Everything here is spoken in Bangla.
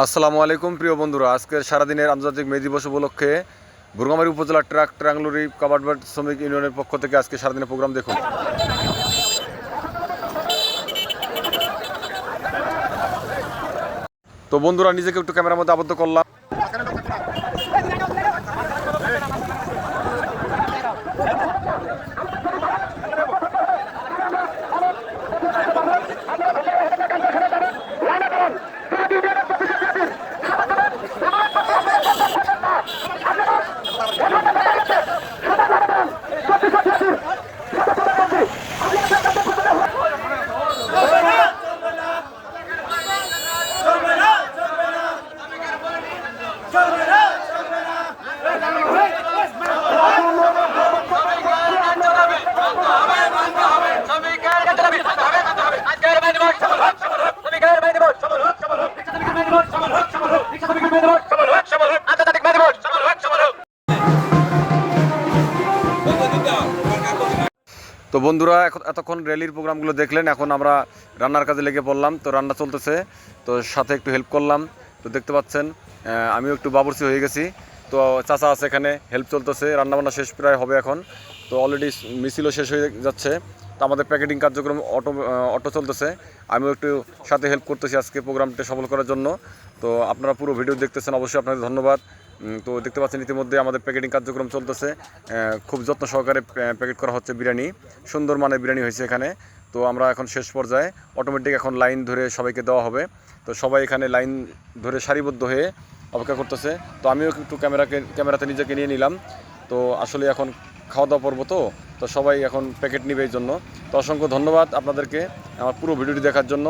আসসালামু আলাইকুম প্রিয় বন্ধুরা, আজকের সারাদিনের আন্তর্জাতিক মে দিবস উপলক্ষে বুরগামারী উপজেলা ট্রাক ট্রাঙ্গলুরি কাবারবাট শ্রমিক ইউনিয়নের পক্ষ থেকে আজকে সারাদিনের প্রোগ্রাম দেখুন। তো বন্ধুরা, নিজেকে একটু ক্যামেরার মধ্যে আবদ্ধ করলাম। তো বন্ধুরা, এতক্ষণ র্যালির প্রোগ্রামগুলো দেখলেন, এখন আমরা রান্নার কাজে লেগে পড়লাম। তো রান্না চলতেছে, তো সাথে একটু হেল্প করলাম। তো দেখতে পাচ্ছেন আমিও একটু বাবুর্চি হয়ে গেছি। তো চাচা আছে এখানে, হেল্প চলতেছে, রান্নাবান্না শেষ প্রায় হবে এখন। তো অলরেডি মিছিলও শেষ হয়ে যাচ্ছে। তো আমাদের প্যাকেটিং কার্যক্রম অটো চলতেছে, আমিও একটু সাথে হেল্প করতেছি আজকে প্রোগ্রামটা সফল করার জন্য। তো আপনারা পুরো ভিডিও দেখতেছেন, অবশ্যই আপনাদের ধন্যবাদ। তো দেখতে পাচ্ছেন ইতিমধ্যে আমাদের প্যাকেটিং কার্যক্রম চলতেছে, খুব যত্ন সহকারে প্যাকেট করা হচ্ছে বিরিয়ানি। সুন্দর মানের বিরিয়ানি হয়েছে এখানে। তো আমরা এখন শেষ পর্যায়ে, অটোমেটিক এখন লাইন ধরে সবাইকে দেওয়া হবে। তো সবাই এখানে লাইন ধরে সারিবদ্ধ হয়ে অপেক্ষা করতেছে। তো আমিও একটু ক্যামেরাতে নিজেকে নিয়ে নিলাম। তো আসলে এখন খাওয়া দাওয়া পর্ব, তো সবাই এখন প্যাকেট নিবে এই জন্য। তো অসংখ্য ধন্যবাদ আপনাদেরকে আমার পুরো ভিডিওটি দেখার জন্য।